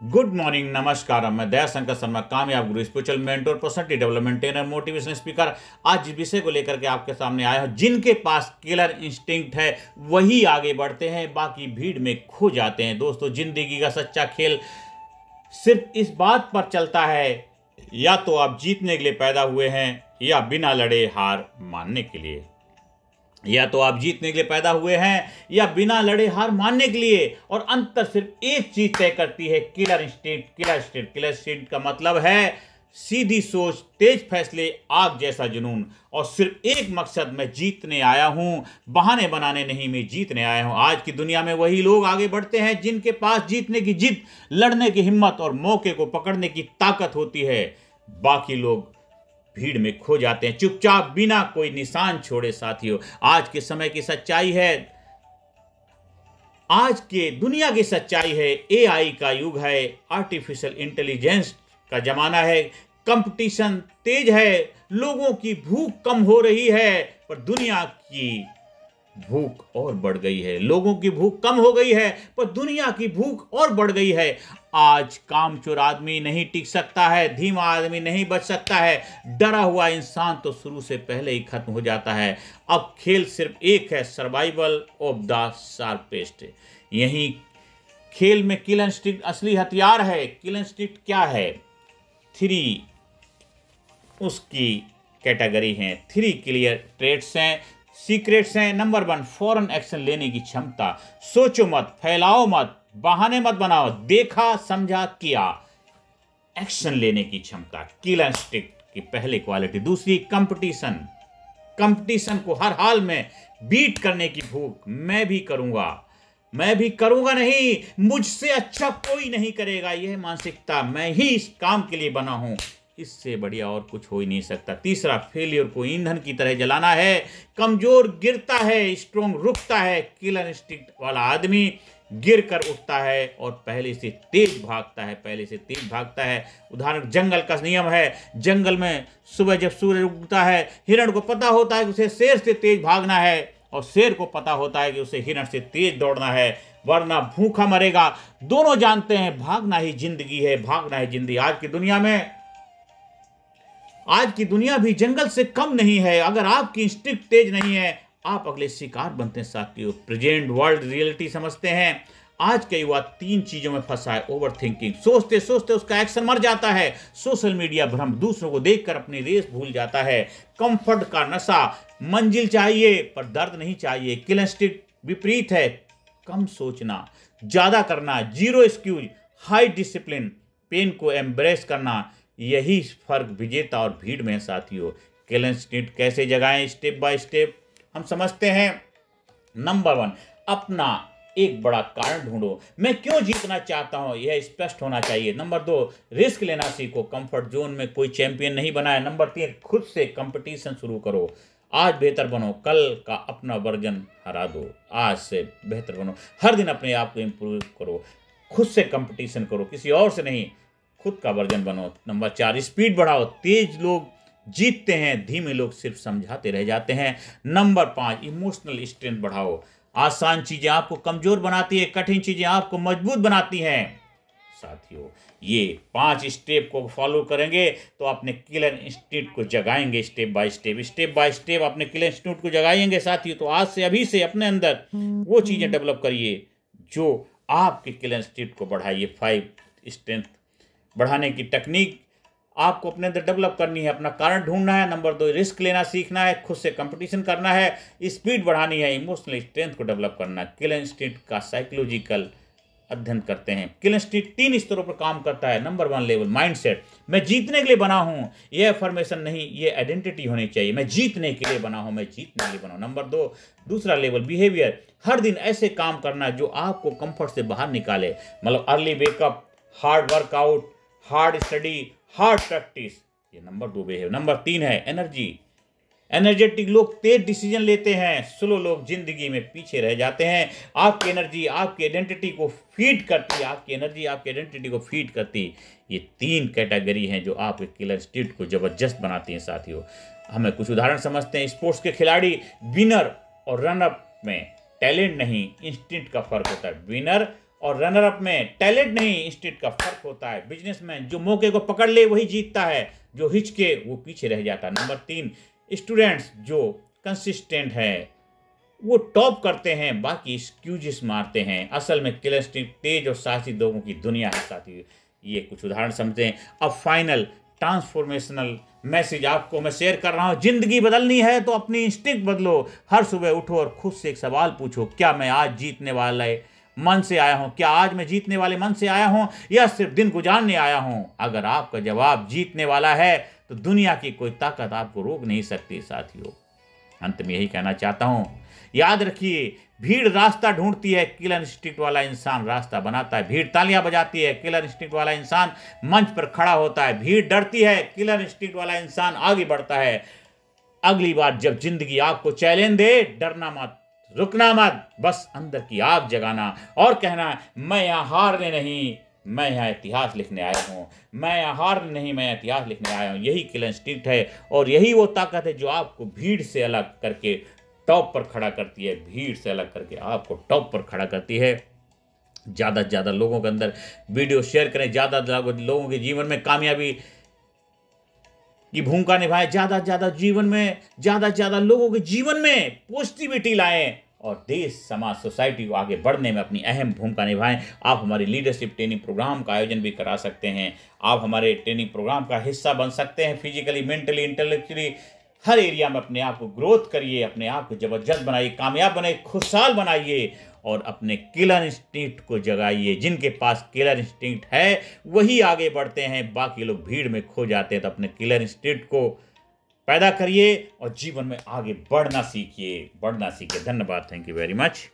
Good morning, नमस्कार। मैं दया शंकर शर्मा, कामयाब गुरु, spiritual mentor, personality development trainer, motivational speaker. आज जिस विषय को लेकर के आपके सामने आया हूं, जिनके पास किलर इंस्टिंक्ट है वही आगे बढ़ते हैं, बाकी भीड़ में खो जाते हैं। दोस्तों, जिंदगी का सच्चा खेल सिर्फ इस बात पर चलता है, या तो आप जीतने के लिए पैदा हुए हैं या बिना लड़े हार मानने के लिए। या तो आप जीतने के लिए पैदा हुए हैं या बिना लड़े हार मानने के लिए। और अंतर सिर्फ एक चीज तय करती है, किलर इंस्टिंक्ट। किलर इंस्टिंक्ट का मतलब है सीधी सोच, तेज फैसले, आग जैसा जुनून, और सिर्फ एक मकसद, मैं जीतने आया हूं, बहाने बनाने नहीं, मैं जीतने आया हूं। आज की दुनिया में वही लोग आगे बढ़ते हैं जिनके पास जीतने की जिद, लड़ने की हिम्मत और मौके को पकड़ने की ताकत होती है। बाकी लोग भीड़ में खो जाते हैं, चुपचाप, बिना कोई निशान छोड़े। साथियों, आज के समय की सच्चाई है, आज के दुनिया की सच्चाई है, एआई का युग है, आर्टिफिशियल इंटेलिजेंस का जमाना है, कंपटीशन तेज है, लोगों की भूख कम हो रही है, पर दुनिया की भूख और बढ़ गई है। लोगों की भूख कम हो गई है, पर दुनिया की भूख और बढ़ गई है। आज कामचोर आदमी नहीं टिक सकता है, धीमा आदमी नहीं बच सकता है, डरा हुआ इंसान तो शुरू से पहले ही खत्म हो जाता है। अब खेल सिर्फ एक है, सर्वाइवल ऑफ द शार्पेस्ट। यही खेल में किल इंस्टिंक्ट असली हथियार है। किल इंस्टिंक्ट क्या है? 3 उसकी कैटेगरी हैं, 3 क्लियर ट्रेट्स हैं, सीक्रेट्स हैं। नंबर 1, फौरन एक्शन लेने की क्षमता। सोचो मत, फैलाओ मत, बहाने मत बनाओ, देखा, समझा, किया। एक्शन लेने की क्षमता, किलर इंस्टिंक्ट की पहली क्वालिटी। दूसरी, कंपटीशन। कंपटीशन को हर हाल में बीट करने की भूख। मैं भी करूंगा नहीं, मुझसे अच्छा कोई नहीं करेगा, यह मानसिकता। मैं ही इस काम के लिए बना हूं, इससे बढ़िया और कुछ हो ही नहीं सकता। तीसरा, फेलियर को ईंधन की तरह जलाना है। कमजोर गिरता है, स्ट्रॉन्ग रुकता है। किलर इंस्टिंक्ट वाला आदमी गिर कर उठता है और पहले से तेज भागता है। उदाहरण, जंगल का नियम है। जंगल में सुबह जब सूर्य उगता है, हिरण को पता होता है कि उसे शेर से तेज भागना है, और शेर को पता होता है कि उसे हिरण से तेज दौड़ना है, वरना भूखा मरेगा। दोनों जानते हैं भागना ही जिंदगी है, भागना ही जिंदगी। आज की दुनिया भी जंगल से कम नहीं है। अगर आपकी इंस्टिंक्ट तेज नहीं है, आप अगले शिकार बनते हैं। साथियों, प्रेजेंट वर्ल्ड रियलिटी समझते हैं। आज का युवा 3 चीजों में फंसा है। ओवर थिंकिंग, सोचते सोचते उसका एक्शन मर जाता है। सोशल मीडिया भ्रम, दूसरों को देखकर अपनी रेस भूल जाता है। कंफर्ट का नशा, मंजिल चाहिए पर दर्द नहीं चाहिए। किल इंस्टिंक्ट विपरीत है, कम सोचना, ज्यादा करना, zero excuse, high discipline, pain को एम्ब्रेस करना। यही फर्क विजेता और भीड़ में है। साथियों, किल इंस्टिंक्ट कैसे जगाएं? स्टेप बाय स्टेप हम समझते हैं। नंबर 1, अपना एक बड़ा कारण ढूंढो। मैं क्यों जीतना चाहता हूं, यह स्पष्ट होना चाहिए। नंबर 2, रिस्क लेना सीखो। कंफर्ट जोन में कोई चैंपियन नहीं बना है। नंबर 3, खुद से कंपटीशन शुरू करो। आज बेहतर बनो, कल का अपना वर्जन हरा दो। आज से बेहतर बनो, हर दिन अपने आप को इंप्रूव करो, खुद से कंपटीशन करो, किसी और से नहीं, खुद का वर्जन बनो। नंबर 4, स्पीड बढ़ाओ। तेज लोग जीतते हैं, धीमे लोग सिर्फ समझाते रह जाते हैं। नंबर 5, इमोशनल स्ट्रेंथ बढ़ाओ। आसान चीजें आपको कमजोर बनाती है, कठिन चीजें आपको मजबूत बनाती हैं। साथियों, ये 5 स्टेप को फॉलो करेंगे तो अपने किलर इंस्टिंक्ट को जगाएंगे। स्टेप बाय स्टेप अपने किलर इंस्टिंक्ट को जगाएंगे। साथियों, तो आज से, अभी से अपने अंदर वो चीजें डेवलप करिए जो आपके किलर इंस्टिंक्ट को बढ़ाइए। 5 स्ट्रेंथ बढ़ाने की टेक्निक आपको अपने अंदर डेवलप करनी है। अपना कारण ढूंढना है। नंबर 2, रिस्क लेना सीखना है, खुद से कंपटीशन करना है, स्पीड बढ़ानी है, इमोशनल स्ट्रेंथ को डेवलप करना है। किल इंस्टिंक्ट का साइकोलॉजिकल अध्ययन करते हैं। किल इंस्टिंक्ट 3 स्तरों पर काम करता है। Number 1 level, mindset. मैं जीतने के लिए बना हूं, यह अफर्मेशन नहीं, यह आइडेंटिटी होनी चाहिए। मैं जीतने के लिए बना हूं, मैं जीतने के लिए बना हूं। नंबर 2, दूसरा लेवल, बिहेवियर। हर दिन ऐसे काम करना जो आपको कंफर्ट से बाहर निकाले। मतलब early wake up, hard workout, hard study, hard practice. ये नंबर 2 बिहेवियर। नंबर 3 है एनर्जी। एनर्जेटिक लोग तेज डिसीजन लेते हैं, स्लो लोग जिंदगी में पीछे रह जाते हैं। आपकी एनर्जी आपकी आइडेंटिटी को फीड करती है, आपकी एनर्जी आपकी आइडेंटिटी को फीड करती है। ये 3 कैटेगरी हैं जो आपके किलर इंस्टिंक्ट को जबरदस्त बनाती हैं। साथियों, हमें कुछ उदाहरण समझते हैं। स्पोर्ट्स के खिलाड़ी, विनर और रनअप में टैलेंट नहीं, इंस्टिंक्ट का फर्क होता है। विनर और रनर अप में टैलेंट नहीं इंस्टीट्यूट का फर्क होता है। बिजनेसमैन जो मौके को पकड़ ले वही जीतता है, जो हिचके वो पीछे रह जाता है। नंबर 3, स्टूडेंट्स जो कंसिस्टेंट है वो टॉप करते हैं, बाकी एक्सक्यूजेस मारते हैं। असल में किलर इंस्टिंक्ट तेज और साहसी लोगों की दुनिया है साथी। ये कुछ उदाहरण समझते हैं। अब फाइनल ट्रांसफॉर्मेशनल मैसेज आपको मैं शेयर कर रहा हूं। जिंदगी बदलनी है तो अपनी इंस्टिंक्ट बदलो। हर सुबह उठो और खुद से एक सवाल पूछो, क्या मैं आज जीतने वाले मन से आया हूं? क्या आज मैं जीतने वाले मन से आया हूं या सिर्फ दिन गुजारने आया हूं? अगर आपका जवाब जीतने वाला है तो दुनिया की कोई ताकत आपको रोक नहीं सकती साथियों। अंत में यही कहना चाहता हूं, याद रखिए, भीड़ रास्ता ढूंढती है, किलर इंस्टिंक्ट वाला इंसान रास्ता बनाता है। भीड़ तालियां बजाती है, किलर इंस्टिंक्ट वाला इंसान मंच पर खड़ा होता है। भीड़ डरती है, किलर इंस्टिंक्ट वाला इंसान आगे बढ़ता है। अगली बार जब जिंदगी आपको चैलेंज दे, डरना मत, रुकना मत, बस अंदर की आग जगाना और कहना, मैं यहां हारने नहीं, मैं यहाँ इतिहास लिखने आया हूँ। मैं यहाँ हार नहीं, मैं इतिहास लिखने आया हूँ। यही किलर इंस्टिंक्ट है और यही वो ताकत है जो आपको भीड़ से अलग करके टॉप पर खड़ा करती है। भीड़ से अलग करके आपको टॉप पर खड़ा करती है। ज़्यादा से ज़्यादा लोगों के अंदर वीडियो शेयर करें, ज़्यादा लोगों के जीवन में कामयाबी की भूमिका निभाएं, ज़्यादा से ज़्यादा जीवन में, ज़्यादा से ज़्यादा लोगों के जीवन में पॉजिटिविटी लाएं और देश, समाज, सोसाइटी को आगे बढ़ने में अपनी अहम भूमिका निभाएं। आप हमारी लीडरशिप ट्रेनिंग प्रोग्राम का आयोजन भी करा सकते हैं। आप हमारे ट्रेनिंग प्रोग्राम का हिस्सा बन सकते हैं। फिजिकली, मेंटली, इंटेलेक्चुअली हर एरिया में अपने आप को ग्रोथ करिए, अपने आप को जबरदस्त बनाइए, कामयाब बनाइए, खुशहाल बनाइए और अपने किलर इंस्टिंक्ट को जगाइए। जिनके पास किलर इंस्टिंक्ट है वही आगे बढ़ते हैं, बाकी लोग भीड़ में खो जाते हैं। तो अपने किलर इंस्टिंक्ट को पैदा करिए और जीवन में आगे बढ़ना सीखिए। धन्यवाद। Thank you very much.